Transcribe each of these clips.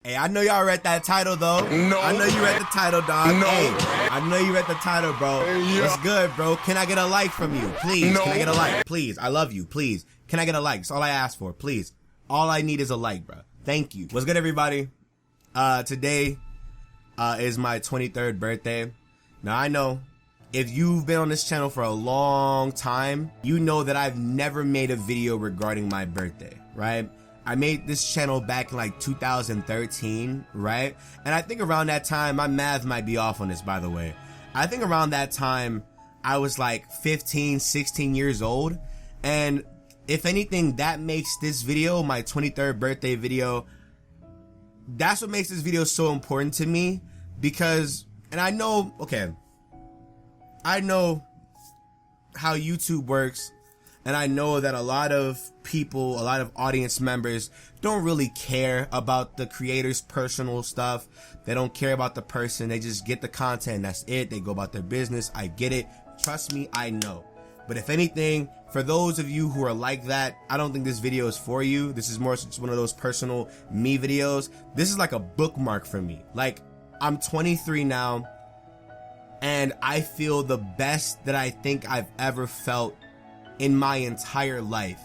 Hey, I know y'all read that title though. No. I know you read the title, dog. No. Hey, I know you read the title, bro. Yeah. What's good, bro? Can I get a like from you? Please. No. Can I get a like? Please. I love you. Please. Can I get a like? That's all I ask for. Please. All I need is a like, bro. Thank you. What's good, everybody? Today is my 23rd birthday. Now, I know if you've been on this channel for a long time, you know that I've never made a video regarding my birthday, right? I made this channel back in like 2013, right? And I think around that time, my math might be off on this, by the way. I think around that time, I was like 15, 16 years old. And if anything, that makes this video, my 23rd birthday video, that's what makes this video so important to me. Because, and I know, okay, I know how YouTube works. And I know that a lot of people, a lot of audience members don't really care about the creator's personal stuff. They don't care about the person. They just get the content. That's it. They go about their business. I get it. Trust me, I know. But if anything, for those of you who are like that, I don't think this video is for you. This is more just one of those personal me videos. This is like a bookmark for me. Like, I'm 23 now, and I feel the best that I think I've ever felt in my entire life.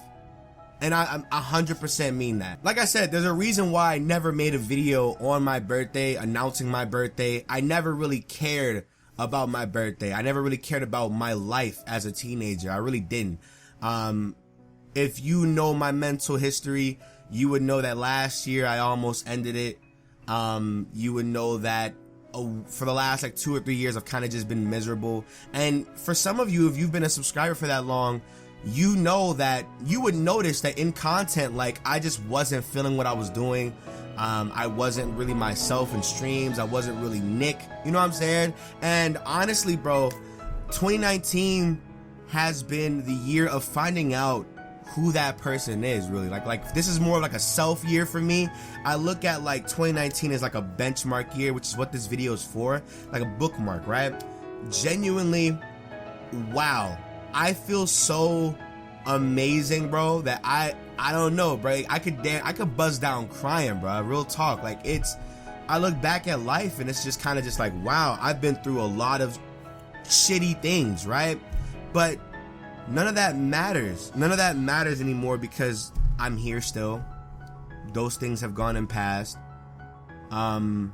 And I'm 100% mean that. Like I said, there's a reason why I never made a video on my birthday announcing my birthday. I never really cared about my birthday. I never really cared about my life as a teenager. I really didn't. If you know my mental history, you would know that last year I almost ended it. You would know that for the last like 2 or 3 years I've kind of just been miserable. And for some of you, if you've been a subscriber for that long, you know that you would notice that in content, like, I just wasn't feeling what I was doing. I wasn't really myself in streams. I wasn't really Nick, you know what I'm saying? And honestly, bro, 2019 has been the year of finding out who that person is, really. Like this is more like a self year for me. I look at like 2019 as like a benchmark year, which is what this video is for, like a bookmark, right? Genuinely, wow. I feel so amazing, bro, that I don't know, bro. I could buzz down crying, bro. Real talk. Like, I look back at life and it's just kind of just like, wow, I've been through a lot of shitty things, right? But none of that matters. None of that matters anymore because I'm here still. Those things have gone and passed. You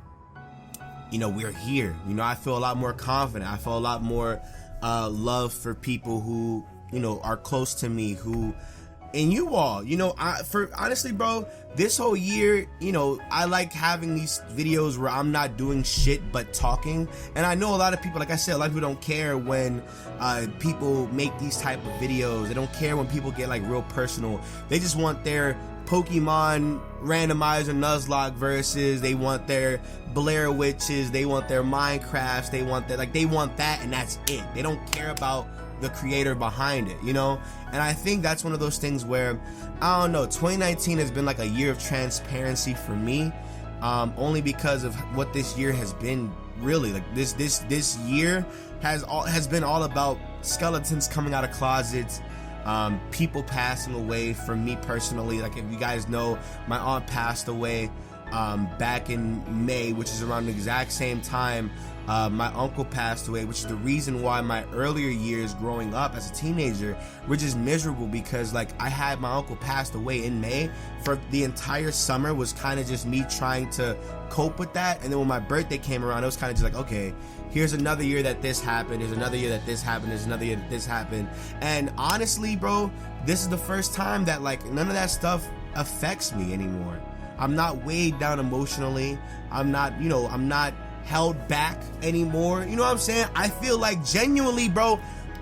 know, we're here. You know, I feel a lot more confident. I feel a lot more love for people who, you know, are close to me, who, and you all, you know, honestly, bro, this whole year, you know, I like having these videos where I'm not doing shit but talking. And I know a lot of people, like I said, a lot of people don't care when people make these type of videos. They don't care when people get like real personal. They just want their Pokemon randomizer Nuzlocke versus, they want their Blair Witches, they want their Minecrafts, they want that, like, they want that, and that's it. They don't care about the creator behind it, you know? And I think that's one of those things where, I don't know, 2019 has been like a year of transparency for me, only because of what this year has been. Really, like, this year has been all about skeletons coming out of closets, people passing away. For me personally, like, if you guys know, my aunt passed away back in May, which is around the exact same time my uncle passed away, which is the reason why my earlier years growing up as a teenager were just miserable, because like I had my uncle passed away in May. For the entire summer was kind of just me trying to cope with that, and then when my birthday came around, it was kind of just like, okay, here's another year that this happened, there's another year that this happened, there's another year that this happened. And honestly, bro, this is the first time that like none of that stuff affects me anymore. I'm not weighed down emotionally. I'm not, you know, I'm not held back anymore. You know what I'm saying? I feel like genuinely, bro,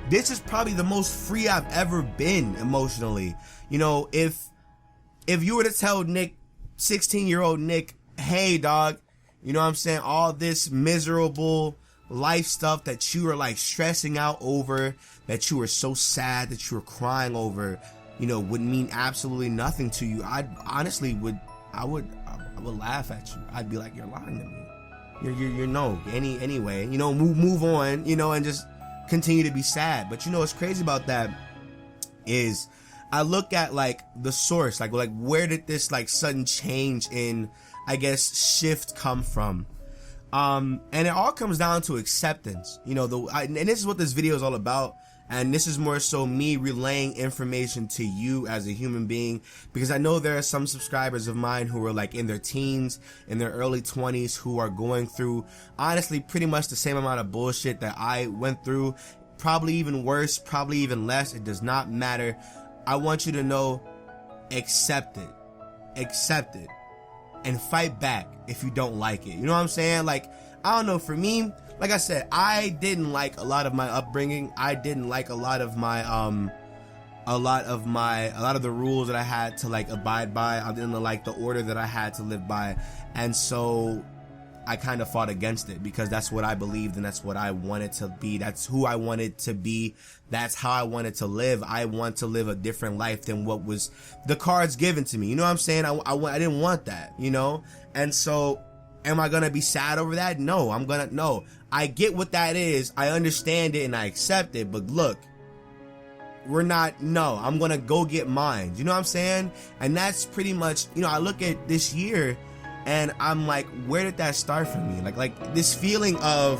this is probably the most free I've ever been emotionally. You know, if you were to tell Nick, 16-year-old Nick, hey dog, you know what I'm saying, all this miserable life stuff that you were like stressing out over, that you were so sad, that you were crying over, you know, would mean absolutely nothing to you, I would laugh at you. I'd be like, you're lying to me. You're no, anyway, you know, move on, you know, and just continue to be sad. But you know what's crazy about that is I look at like the source, like where did this like sudden change in, I guess, shift come from? And it all comes down to acceptance. You know, and this is what this video is all about. And this is more so me relaying information to you as a human being, because I know there are some subscribers of mine who are like in their teens, in their early 20s, who are going through, honestly, pretty much the same amount of bullshit that I went through. Probably even worse, probably even less. It does not matter. I want you to know, accept it, and fight back if you don't like it. You know what I'm saying? Like, I don't know, for me, like I said, I didn't like a lot of my upbringing. I didn't like a lot of my a lot of the rules that I had to like abide by. I didn't like the order that I had to live by, and so I kind of fought against it, because that's what I believed and that's what I wanted to be. That's who I wanted to be. That's how I wanted to live. I want to live a different life than what was the cards given to me. You know what I'm saying? I didn't want that, you know? And so, am I gonna be sad over that? No, no. I get what that is. I understand it and I accept it. But look, I'm gonna go get mine. You know what I'm saying? And that's pretty much, you know, I look at this year and I'm like, where did that start for me? Like this feeling of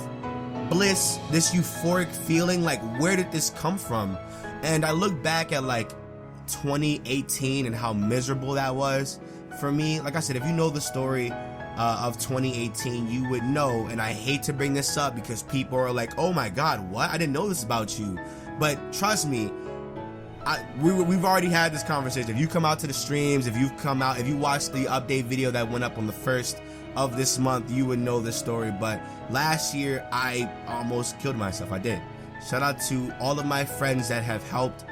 bliss, this euphoric feeling, like, where did this come from? And I look back at like 2018 and how miserable that was for me. Like I said, if you know the story of 2018, you would know, and I hate to bring this up because people are like, oh my god, what? I didn't know this about you. But trust me, we've already had this conversation. If you come out to the streams, if you watched the update video that went up on the 1st of this month, you would know this story. But last year, I almost killed myself. I did. Shout out to all of my friends that have helped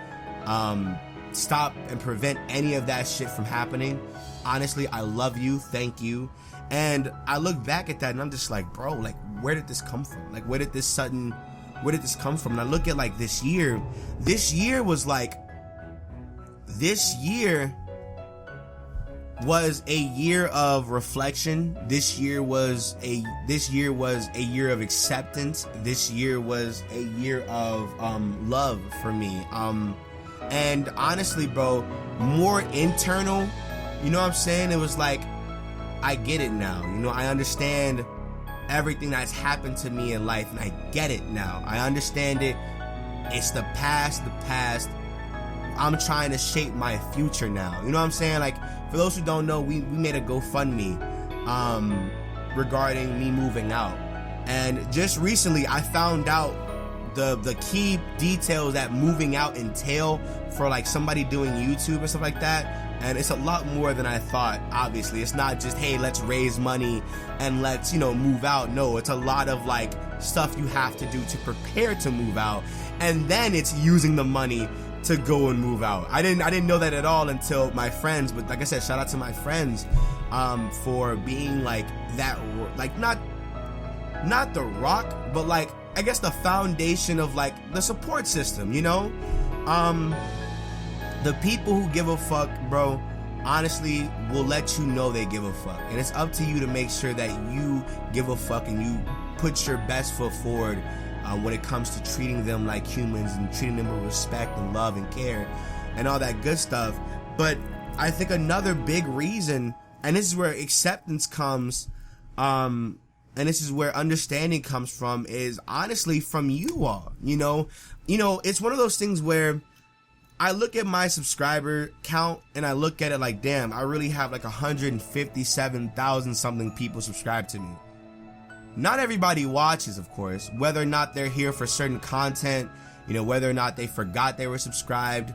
stop and prevent any of that shit from happening. Honestly, I love you. Thank you. And I look back at that and I'm just like, bro, like, where did this come from? Like, where did this come from? And I look at like this year was a year of reflection. This year was a year of acceptance. This year was a year of love for me. And honestly, bro, more internal, you know what I'm saying? It was like, I get it now. You know, I understand everything that's happened to me in life, and I get it now. I understand it. It's the past. I'm trying to shape my future now. You know what I'm saying? Like, for those who don't know, we made a GoFundMe regarding me moving out. And just recently I found out the key details that moving out entail for like somebody doing YouTube and stuff like that. And it's a lot more than I thought. Obviously, it's not just, hey, let's raise money and let's, you know, move out. No, it's a lot of like stuff you have to do to prepare to move out, and then it's using the money to go and move out. I didn't know that at all until my friends. But like I said, shout out to my friends for being like that, like not the rock, but like, I guess the foundation of like the support system, you know? The people who give a fuck, bro, honestly will let you know they give a fuck. And it's up to you to make sure that you give a fuck and you put your best foot forward when it comes to treating them like humans and treating them with respect and love and care and all that good stuff. But I think another big reason, and this is where acceptance comes, and this is where understanding comes from, is honestly from you all. You know, it's one of those things where I look at my subscriber count and I look at it like, damn, I really have like 157,000 something people subscribe to me. Not everybody watches, of course, whether or not they're here for certain content, you know, whether or not they forgot they were subscribed.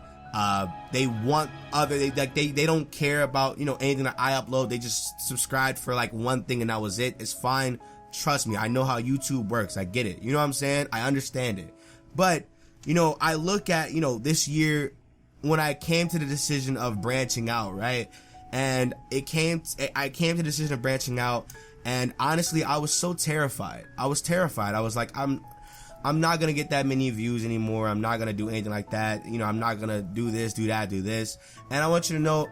They want they don't care about, you know, anything that I upload. They just subscribed for like one thing and that was it. It's fine. Trust me, I know how YouTube works. I get it. You know what I'm saying? I understand it. But, you know, I look at, you know, this year when I came to the decision of branching out, right? And I came to the decision of branching out, and honestly, I was so terrified. I was like, I'm not gonna get that many views anymore. I'm not gonna do anything like that. You know, I'm not gonna do this, do that, do this. And I want you to know,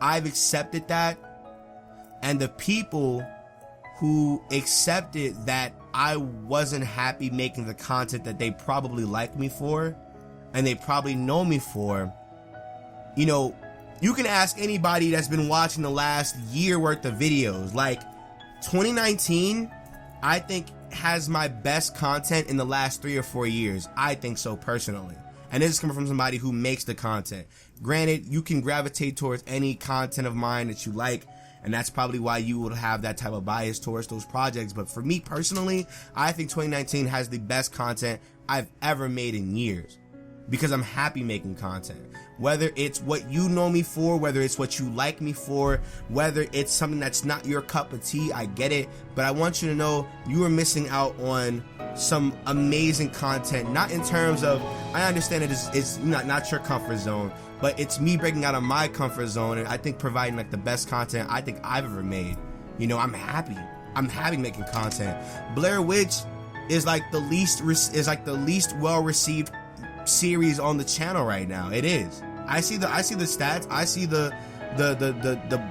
I've accepted that, and the people who accepted that I wasn't happy making the content that they probably like me for, and they probably know me for, you know, You can ask anybody that's been watching the last year worth of videos. Like 2019, I think has my best content in the last 3 or 4 years. I think so personally. And this is coming from somebody who makes the content. Granted, you can gravitate towards any content of mine that you like, and that's probably why you would have that type of bias towards those projects. But for me personally, I think 2019 has the best content I've ever made in years, because I'm happy making content. Whether it's what you know me for, whether it's what you like me for, whether it's something that's not your cup of tea, I get it. But I want you to know you are missing out on some amazing content. Not in terms of, I understand it's not your comfort zone, but it's me breaking out of my comfort zone, and I think providing like the best content I think I've ever made. You know, I'm happy making content. Blair Witch is like the least well received series on the channel right now. It is. I see the stats. I see the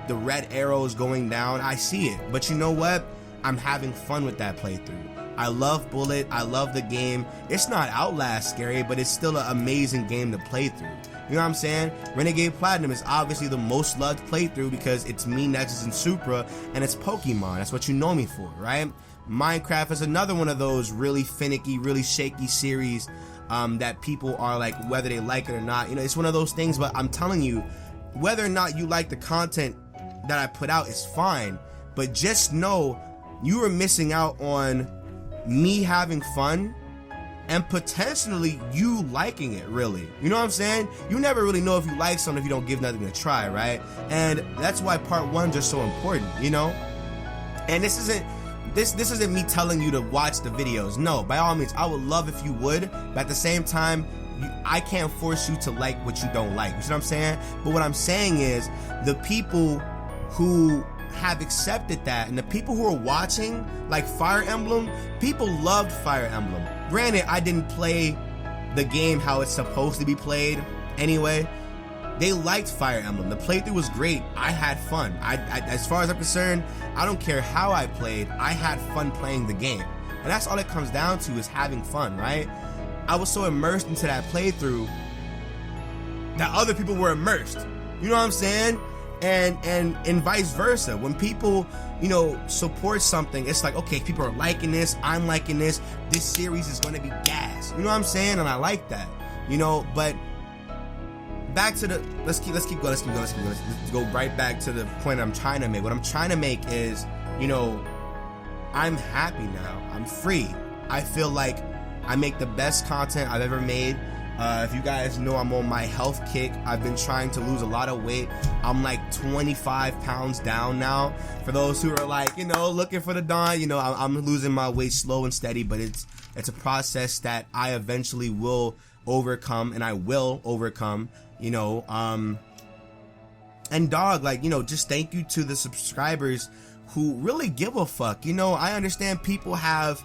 red arrows going down. I see it. But you know what? I'm having fun with that playthrough. I love Bullet. I love the game. It's not Outlast scary, but it's still an amazing game to play through. You know what I'm saying? Renegade Platinum is obviously the most loved playthrough because it's me, Nexus, and Supra, and it's Pokemon. That's what you know me for, right? Minecraft is another one of those really finicky, really shaky series that people are like, whether they like it or not. You know, it's one of those things, but I'm telling you, whether or not you like the content that I put out is fine, but just know you are missing out on me having fun and potentially you liking it, really. You know what I'm saying? You never really know if you like something if you don't give nothing a try, right? And that's why part 1's are so important, you know? And this isn't me telling you to watch the videos. No, by all means, I would love if you would, but at the same time, I can't force you to like what you don't like. You see what I'm saying? But what I'm saying is, the people who have accepted that, and the people who are watching, like Fire Emblem, people loved Fire Emblem. Granted, I didn't play the game how it's supposed to be played anyway. They liked Fire Emblem. The playthrough was great. I had fun. I as far as I'm concerned, I don't care how I played. I had fun playing the game. And that's all it comes down to, is having fun, right? I was so immersed into that playthrough that other people were immersed. You know what I'm saying? And vice versa. When people, you know, support something, it's like, okay, people are liking this, I'm liking this series is going to be gas. You know what I'm saying? And I like that. You know, but back to the let's keep going. Let's go right back to the point I'm trying to make. What I'm trying to make is, you know, I'm happy now. I'm free. I feel like I make the best content I've ever made. If you guys know, I'm on my health kick. I've been trying to lose a lot of weight. I'm like 25 pounds down now. For those who are like, you know, looking for the dawn, you know, I'm losing my weight slow and steady, but it's a process that I eventually will overcome, and I will overcome, you know. And dog, like, you know, just thank you to the subscribers who really give a fuck. You know, I understand people have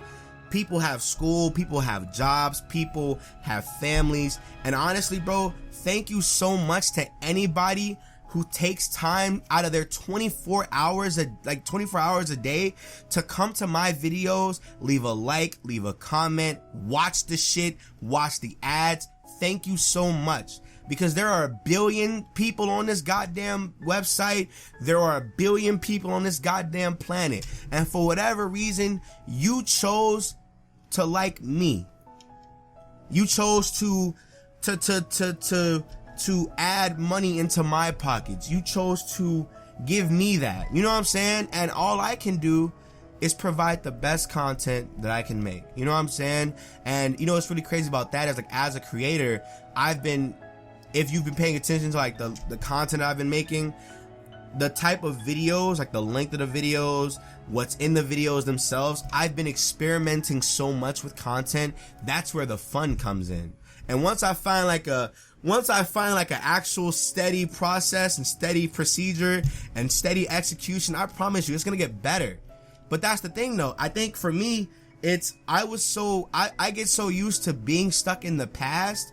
school, people have jobs, people have families, and honestly, bro, thank you so much to anybody who takes time out of their 24 hours a day to come to my videos, leave a like, leave a comment, watch the shit, watch the ads. Thank you so much. Because there are 1 billion people on this goddamn website. There are 1 billion people on this goddamn planet. And for whatever reason, you chose to like me. You chose to add money into my pockets. You chose to give me that. You know what I'm saying? And all I can do is provide the best content that I can make. You know what I'm saying? And you know what's really crazy about that is, like, as a creator, if you've been paying attention to like the content I've been making, the type of videos, like the length of the videos, what's in the videos themselves, I've been experimenting so much with content. That's where the fun comes in. And once I find like an actual steady process and steady procedure and steady execution, I promise you it's gonna get better. But that's the thing though. I think for me, I get so used to being stuck in the past.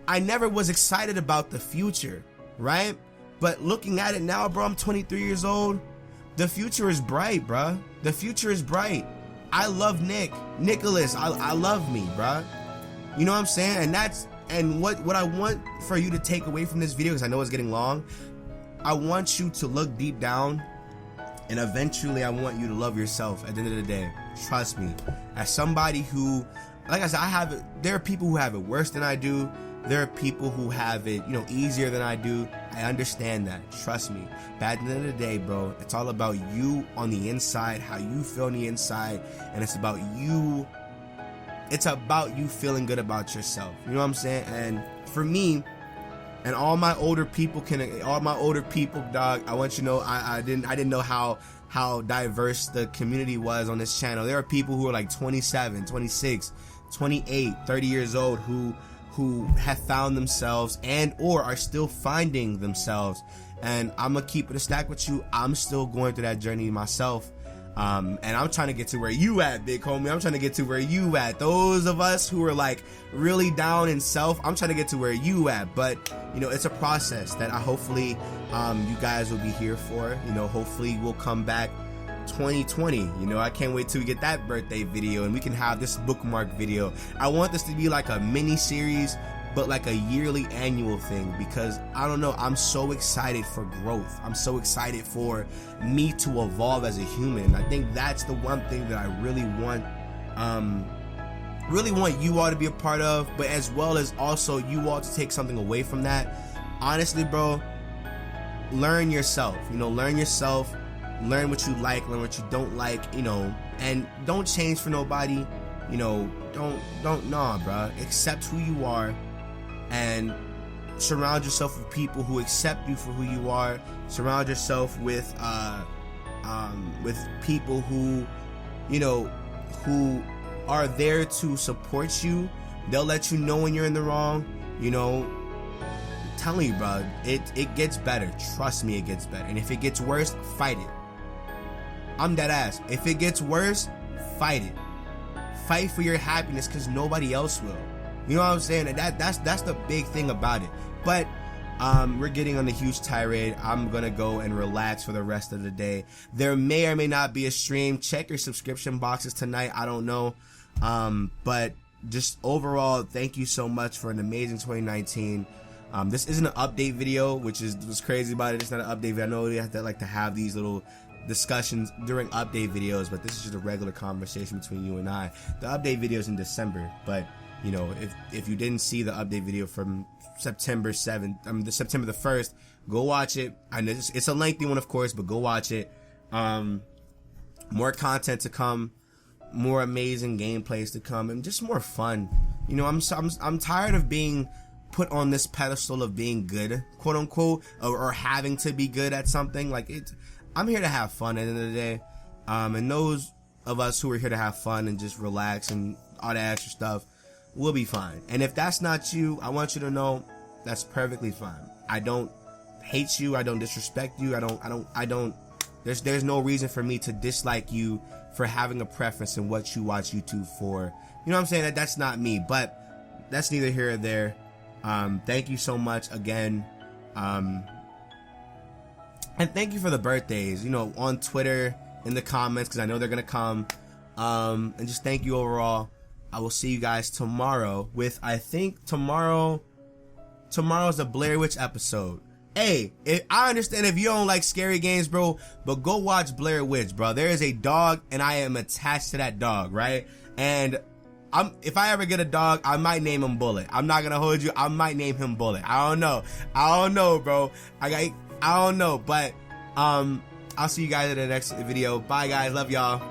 I never was excited about the future, right? But looking at it now, bro, I'm 23 years old. The future is bright, bro. The future is bright. I love Nicholas. I love me, bro. You know what I'm saying? And what I want for you to take away from this video, because I know it's getting long, I want you to look deep down, and eventually I want you to love yourself at the end of the day. Trust me. As somebody who, like I said, there are people who have it worse than I do. There are people who have it, easier than I do. I understand that. Trust me. But at the end of the day, bro, it's all about you on the inside, how you feel on the inside, and it's about you. It's about you feeling good about yourself. You know what I'm saying? And for me, and all my older people, dog, I want you to know, I didn't know how diverse the community was on this channel. There are people who are like 27, 26, 28, 30 years old who have found themselves and or are still finding themselves. And I'm gonna keep it a stack with you. I'm still going through that journey myself. And I'm trying to get to where you at, big homie. I'm trying to get to where you at. Those of us who are like really down in self, I'm trying to get to where you at. But it's a process that I hopefully you guys will be here for. Hopefully we'll come back 2020. I can't wait till we get that birthday video and we can have this bookmark video. I want this to be like a mini series, but like a yearly annual thing, because I don't know, I'm so excited for growth. I'm so excited for me to evolve as a human. I think that's the one thing that I really want you all to be a part of, but as well as also you all to take something away from that. Honestly, bro, learn yourself. Learn what you like, learn what you don't like, and don't change for nobody. Don't bro. Accept who you are and surround yourself with people who accept you for who you are. Surround yourself with people who are there to support you. They'll let you know when you're in the wrong. I'm telling you, bro, it gets better. Trust me, it gets better. And if it gets worse, fight it. I'm dead ass. If it gets worse, fight it. Fight for your happiness, because nobody else will. You know what I'm saying? And that's the big thing about it. But we're getting on a huge tirade. I'm gonna go and relax for the rest of the day. There may or may not be a stream. Check your subscription boxes tonight. I don't know. But just overall, thank you so much for an amazing 2019. This isn't an update video, which is what's crazy about it. It's not an update video. I know we have to have these little discussions during update videos, but this is just a regular conversation between you and I. The update video is in December, but if you didn't see the update video from September 7th, September the 1st, go watch it. I know it's a lengthy one, of course, but go watch it. More content to come, more amazing gameplays to come, and just more fun. I'm tired of being put on this pedestal of being good, quote unquote, or having to be good at something. I'm here to have fun at the end of the day, and those of us who are here to have fun and just relax and all that extra stuff, we'll be fine. And if that's not you, I want you to know that's perfectly fine. I don't hate you. I don't disrespect you. I don't. There's no reason for me to dislike you for having a preference in what you watch YouTube for. You know what I'm saying? That's not me, but that's neither here or there. Thank you so much again. And thank you for the birthdays, on Twitter, in the comments, because I know they're going to come. And just thank you overall. I will see you guys tomorrow with, I think tomorrow's a Blair Witch episode. Hey, I understand if you don't like scary games, bro, but go watch Blair Witch, bro. There is a dog, and I am attached to that dog, right? And if I ever get a dog, I might name him Bullet. I'm not going to hold you. I might name him Bullet. I don't know, bro. I don't know, but I'll see you guys in the next video. Bye, guys. Love y'all.